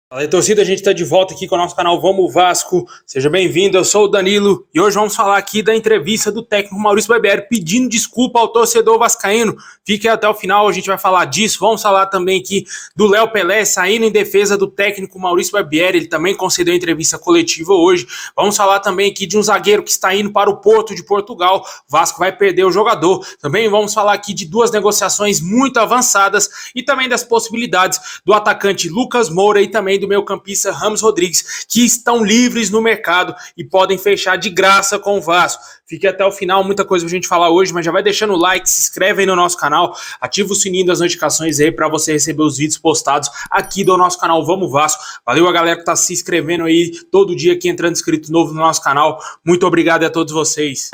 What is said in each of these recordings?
Fala aí, torcida, a gente está de volta aqui com o nosso canal Vamos Vasco. Seja bem-vindo, eu sou o Danilo e hoje vamos falar aqui da entrevista do técnico Maurício Barbieri pedindo desculpa ao torcedor vascaíno. Fique até o final, a gente vai falar disso. Vamos falar também aqui do Léo Pelé saindo em defesa do técnico Maurício Barbieri. Ele também concedeu entrevista coletiva hoje. Vamos falar também aqui de um zagueiro que está indo para o Porto de Portugal. O Vasco vai perder o jogador. Também vamos falar aqui de duas negociações muito avançadas e também das possibilidades do atacante Lucas Moura e também do meio-campista Ramos Rodrigues, que estão livres no mercado e podem fechar de graça com o Vasco. Fique até o final, muita coisa pra gente falar hoje, mas já vai deixando o like, se inscreve aí no nosso canal, ativa o sininho das notificações aí para você receber os vídeos postados aqui do nosso canal Vamos Vasco. Valeu a galera que tá se inscrevendo aí todo dia aqui, entrando inscrito novo no nosso canal. Muito obrigado a todos vocês.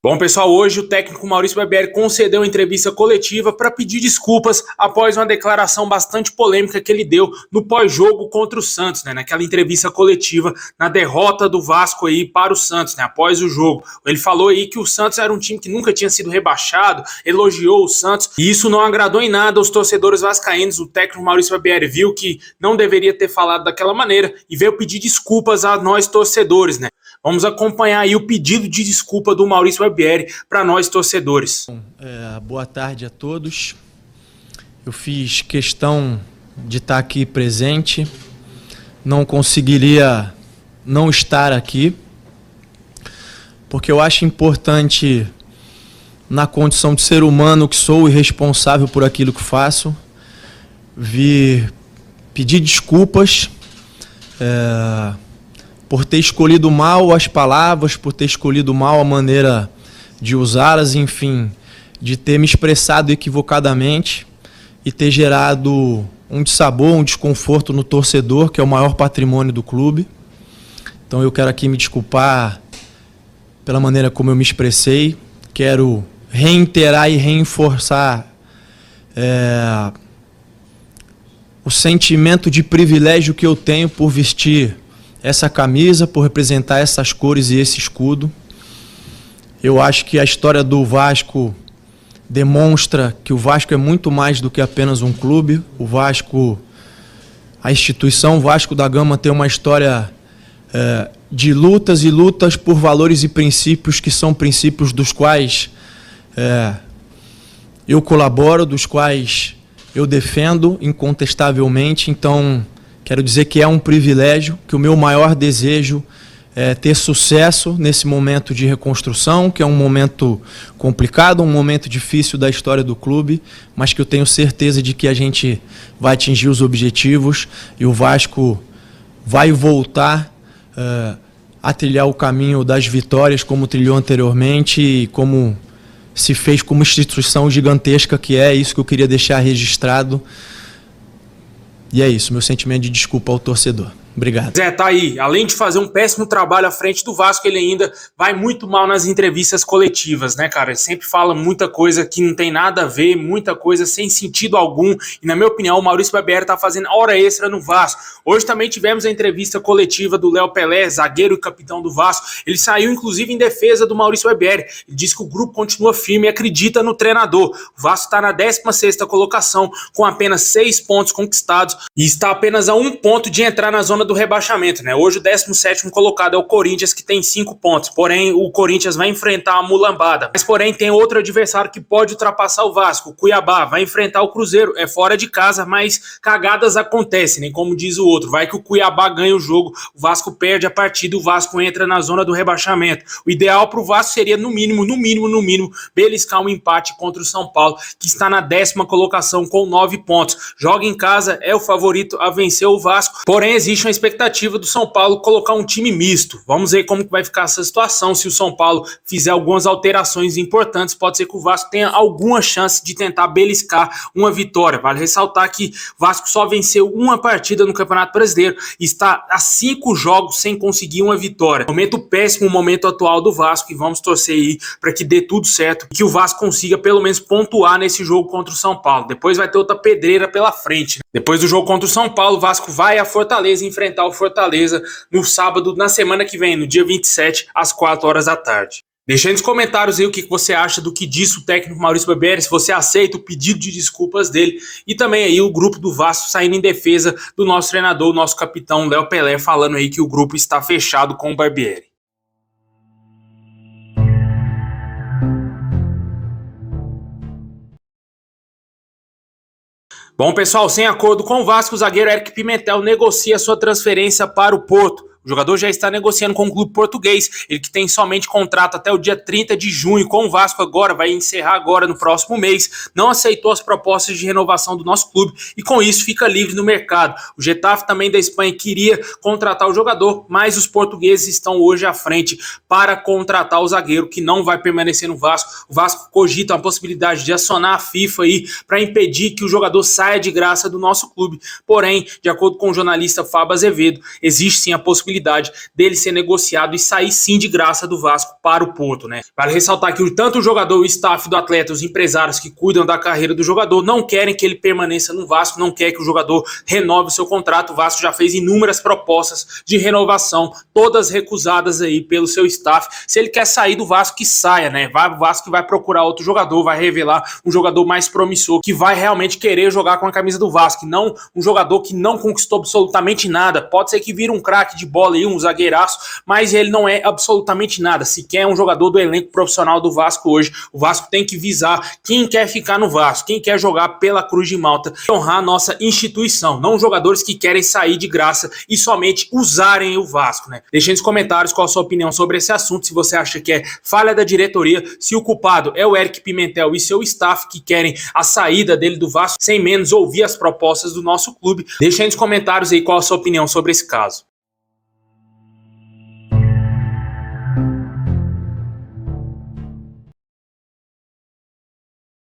Bom, pessoal, hoje o técnico Maurício Barbieri concedeu entrevista coletiva para pedir desculpas após uma declaração bastante polêmica que ele deu no pós-jogo contra o Santos, né? Naquela entrevista coletiva, na derrota do Vasco aí para o Santos, né? Após o jogo. Ele falou aí que o Santos era um time que nunca tinha sido rebaixado, elogiou o Santos, e isso não agradou em nada aos torcedores vascaínos. O técnico Maurício Barbieri viu que não deveria ter falado daquela maneira e veio pedir desculpas a nós torcedores, né? Vamos acompanhar aí o pedido de desculpa do Maurício Barbieri para nós torcedores. Boa tarde a todos. Eu fiz questão de estar aqui presente. Não conseguiria não estar aqui, porque eu acho importante, na condição de ser humano que sou e responsável por aquilo que faço, vir pedir desculpas por ter escolhido mal as palavras, por ter escolhido mal a maneira de usá-las, enfim, de ter me expressado equivocadamente e ter gerado um dissabor, um desconforto no torcedor, que é o maior patrimônio do clube. Então eu quero aqui me desculpar pela maneira como eu me expressei, quero reiterar e reforçar o sentimento de privilégio que eu tenho por vestir essa camisa, por representar essas cores e esse escudo. Eu acho que a história do Vasco demonstra que o Vasco é muito mais do que apenas um clube. O Vasco, a instituição Vasco da Gama tem uma história de lutas e lutas por valores e princípios que são princípios dos quais eu colaboro, dos quais eu defendo incontestavelmente. Então, quero dizer que é um privilégio, que o meu maior desejo é ter sucesso nesse momento de reconstrução, que é um momento complicado, um momento difícil da história do clube, mas que eu tenho certeza de que a gente vai atingir os objetivos e o Vasco vai voltar a trilhar o caminho das vitórias como trilhou anteriormente e como se fez como instituição gigantesca que é. Isso que eu queria deixar registrado. E é isso, meu sentimento de desculpa ao torcedor. Obrigado. Zé, tá aí. Além de fazer um péssimo trabalho à frente do Vasco, ele ainda vai muito mal nas entrevistas coletivas, né, cara? Ele sempre fala muita coisa que não tem nada a ver, muita coisa sem sentido algum. E, na minha opinião, o Maurício Barbieri tá fazendo hora extra no Vasco. Hoje também tivemos a entrevista coletiva do Léo Pelé, zagueiro e capitão do Vasco. Ele saiu, inclusive, em defesa do Maurício Barbieri. Ele disse que o grupo continua firme e acredita no treinador. O Vasco está na 16ª colocação, com apenas 6 pontos conquistados e está apenas a 1 ponto de entrar na zona do rebaixamento, né? Hoje o 17º colocado é o Corinthians, que tem 5 pontos. Porém, o Corinthians vai enfrentar a mulambada. Mas, porém, tem outro adversário que pode ultrapassar o Vasco. O Cuiabá vai enfrentar o Cruzeiro. É fora de casa, mas cagadas acontecem, né? Como diz o outro. Vai que o Cuiabá ganha o jogo, o Vasco perde a partida, o Vasco entra na zona do rebaixamento. O ideal para o Vasco seria, no mínimo, beliscar um empate contra o São Paulo, que está na 10ª colocação com 9 pontos. Joga em casa, é o favorito a vencer o Vasco. Porém, existe uma expectativa do São Paulo colocar um time misto. Vamos ver como que vai ficar essa situação. Se o São Paulo fizer algumas alterações importantes, pode ser que o Vasco tenha alguma chance de tentar beliscar uma vitória. Vale ressaltar que o Vasco só venceu uma partida no Campeonato Brasileiro e está a 5 jogos sem conseguir uma vitória. Momento péssimo, o momento atual do Vasco, e vamos torcer aí para que dê tudo certo, que o Vasco consiga pelo menos pontuar nesse jogo contra o São Paulo. Depois vai ter outra pedreira pela frente, né? Depois do jogo contra o São Paulo, o Vasco vai a Fortaleza enfrentar o Fortaleza no sábado, na semana que vem, no dia 27, às 4 horas da tarde. Deixa aí nos comentários aí o que você acha do que disse o técnico Maurício Barbieri, se você aceita o pedido de desculpas dele, e também aí o grupo do Vasco saindo em defesa do nosso treinador, o nosso capitão Léo Pelé, falando aí que o grupo está fechado com o Barbieri. Bom, pessoal, sem acordo com o Vasco, o zagueiro Eric Pimentel negocia sua transferência para o Porto. O jogador já está negociando com o clube português, ele que tem somente contrato até o dia 30 de junho com o Vasco agora, vai encerrar agora no próximo mês, não aceitou as propostas de renovação do nosso clube e com isso fica livre no mercado. O Getafe também da Espanha queria contratar o jogador, mas os portugueses estão hoje à frente para contratar o zagueiro que não vai permanecer no Vasco. O Vasco cogita a possibilidade de acionar a FIFA aí para impedir que o jogador saia de graça do nosso clube, porém, de acordo com o jornalista Fábio Azevedo, existe sim a possibilidade dele ser negociado e sair sim de graça do Vasco para o Porto, né? Vale ressaltar que tanto o jogador, o staff do atleta, os empresários que cuidam da carreira do jogador não querem que ele permaneça no Vasco, não quer que o jogador renove o seu contrato. O Vasco já fez inúmeras propostas de renovação, todas recusadas aí pelo seu staff. Se ele quer sair do Vasco, que saia, né? O Vasco vai procurar outro jogador, vai revelar um jogador mais promissor, que vai realmente querer jogar com a camisa do Vasco, não um jogador que não conquistou absolutamente nada. Pode ser que vire um craque de bola aí, um zagueiraço, mas ele não é absolutamente nada. Se quer um jogador do elenco profissional do Vasco hoje, o Vasco tem que visar quem quer ficar no Vasco, quem quer jogar pela Cruz de Malta e honrar a nossa instituição, não jogadores que querem sair de graça e somente usarem o Vasco, né? Deixe nos comentários qual a sua opinião sobre esse assunto, se você acha que é falha da diretoria, se o culpado é o Eric Pimentel e seu staff que querem a saída dele do Vasco, sem menos ouvir as propostas do nosso clube. Deixe aí nos comentários aí qual a sua opinião sobre esse caso.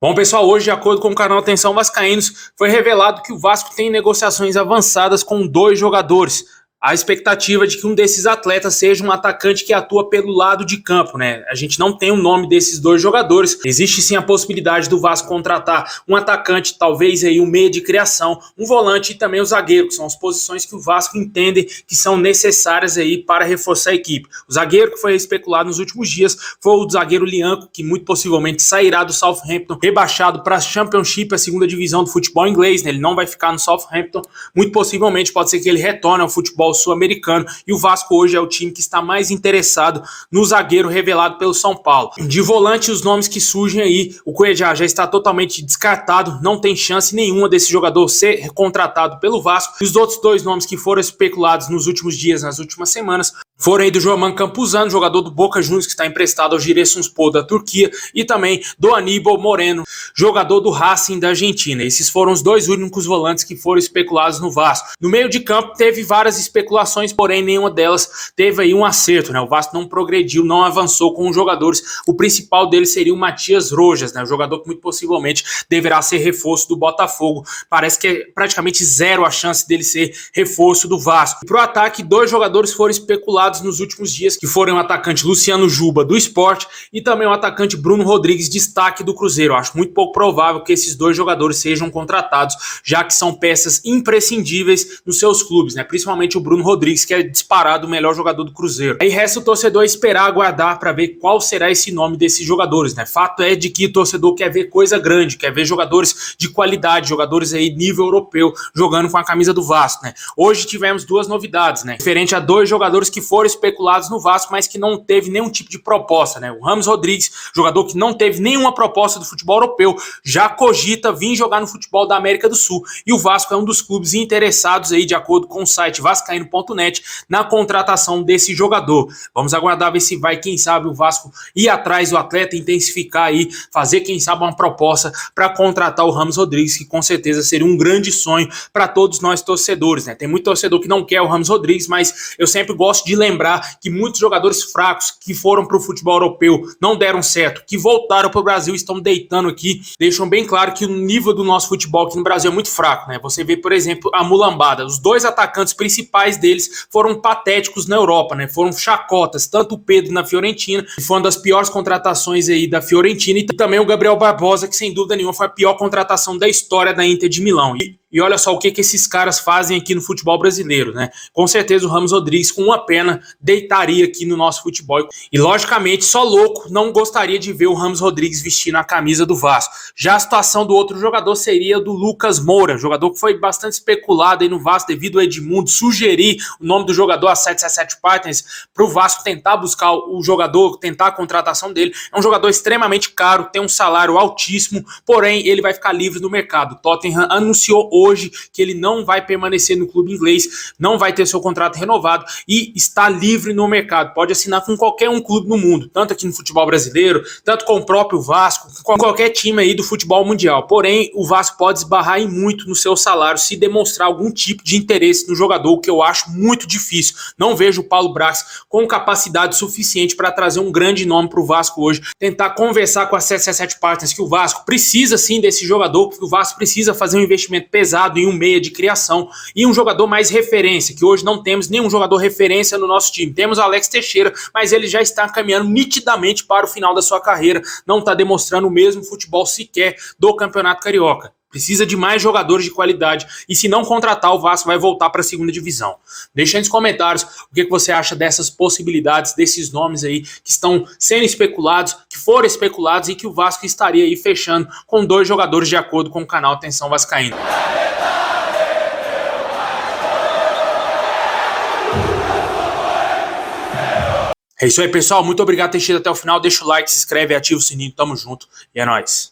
Bom, pessoal, hoje, de acordo com o canal Atenção Vascaínos, foi revelado que o Vasco tem negociações avançadas com 2 jogadores. A expectativa de que um desses atletas seja um atacante que atua pelo lado de campo, né? A gente não tem o nome desses 2 jogadores. Existe sim a possibilidade do Vasco contratar um atacante, talvez aí um meia de criação, um volante e também o zagueiro, que são as posições que o Vasco entende que são necessárias aí para reforçar a equipe. O zagueiro que foi especulado nos últimos dias foi o zagueiro Lianco, que muito possivelmente sairá do Southampton, rebaixado para a Championship, a segunda divisão do futebol inglês, né? Ele não vai ficar no Southampton. Muito possivelmente pode ser que ele retorne ao futebol sul-americano, e o Vasco hoje é o time que está mais interessado no zagueiro revelado pelo São Paulo. De volante, os nomes que surgem aí, o Cuejá já está totalmente descartado, não tem chance nenhuma desse jogador ser contratado pelo Vasco, e os outros 2 nomes que foram especulados nos últimos dias, nas últimas semanas, foram aí do Joaman Campuzano, jogador do Boca Juniors, que está emprestado ao Giresunspor da Turquia, e também do Aníbal Moreno, jogador do Racing da Argentina. Esses foram os 2 únicos volantes que foram especulados no Vasco. No meio de campo teve várias especulações, porém nenhuma delas teve aí um acerto, né? O Vasco não progrediu, não avançou com os jogadores. O principal deles seria o Matias Rojas, né? O jogador que muito possivelmente deverá ser reforço do Botafogo. Parece que é praticamente zero a chance dele ser reforço do Vasco. Pro ataque, 2 jogadores foram especulados nos últimos dias, que foram o atacante Luciano Juba do Sport e também o atacante Bruno Rodrigues, destaque do Cruzeiro. Eu acho muito pouco provável que esses 2 jogadores sejam contratados, já que são peças imprescindíveis nos seus clubes, né? Principalmente o Bruno Rodrigues, que é disparado o melhor jogador do Cruzeiro. Aí resta o torcedor esperar, aguardar para ver qual será esse nome desses jogadores, né? Fato é de que o torcedor quer ver coisa grande, quer ver jogadores de qualidade, jogadores aí nível europeu, jogando com a camisa do Vasco, né? Hoje tivemos 2 novidades, né? Diferente a 2 jogadores que foram especulados no Vasco, mas que não teve nenhum tipo de proposta, né? O Ramos Rodrigues, jogador que não teve nenhuma proposta do futebol europeu, já cogita vir jogar no futebol da América do Sul, e o Vasco é um dos clubes interessados aí, de acordo com o site vascaíno.net, na contratação desse jogador. Vamos aguardar ver se vai, quem sabe, o Vasco ir atrás do atleta, intensificar aí, fazer, quem sabe, uma proposta para contratar o Ramos Rodrigues, que com certeza seria um grande sonho para todos nós torcedores, né? Tem muito torcedor que não quer o Ramos Rodrigues, mas eu sempre gosto de lembrar que muitos jogadores fracos que foram para o futebol europeu não deram certo, que voltaram para o Brasil, estão deitando aqui, deixam bem claro que o nível do nosso futebol aqui no Brasil é muito fraco, né? Você vê, por exemplo, a Mulambada, os 2 atacantes principais deles foram patéticos na Europa, né? Foram chacotas, tanto o Pedro na Fiorentina, que foi uma das piores contratações aí da Fiorentina, e também o Gabriel Barbosa, que sem dúvida nenhuma foi a pior contratação da história da Inter de Milão. E olha só o que esses caras fazem aqui no futebol brasileiro, né? Com certeza o Ramos Rodrigues, com uma pena, deitaria aqui no nosso futebol. E logicamente, só louco não gostaria de ver o Ramos Rodrigues vestindo a camisa do Vasco. Já a situação do outro jogador seria do Lucas Moura, jogador que foi bastante especulado aí no Vasco devido ao Edmundo sugerir o nome do jogador, a 777 Partners, para o Vasco tentar buscar o jogador, tentar a contratação dele. É um jogador extremamente caro, tem um salário altíssimo, porém ele vai ficar livre no mercado. O Tottenham anunciou hoje que ele não vai permanecer no clube inglês, não vai ter seu contrato renovado e está livre no mercado. Pode assinar com qualquer um clube no mundo, tanto aqui no futebol brasileiro, tanto com o próprio Vasco, com qualquer time aí do futebol mundial. Porém, o Vasco pode esbarrar em muito no seu salário se demonstrar algum tipo de interesse no jogador, o que eu acho muito difícil. Não vejo o Paulo Brax com capacidade suficiente para trazer um grande nome para o Vasco hoje, tentar conversar com a 777 Partners que o Vasco precisa sim desse jogador, porque o Vasco precisa fazer um investimento pesado em um meia de criação e um jogador mais referência, que hoje não temos nenhum jogador referência no nosso time. Temos o Alex Teixeira, mas ele já está caminhando nitidamente para o final da sua carreira, não está demonstrando o mesmo futebol sequer do Campeonato Carioca. Precisa de mais jogadores de qualidade e se não contratar, o Vasco vai voltar para a segunda divisão. Deixa aí nos comentários o que você acha dessas possibilidades, desses nomes aí que estão sendo especulados, que foram especulados e que o Vasco estaria aí fechando com 2 jogadores de acordo com o canal Atenção Vascaíno. É isso aí, pessoal. Muito obrigado por ter assistido até o final. Deixa o like, se inscreve, ativa o sininho. Tamo junto e é nóis.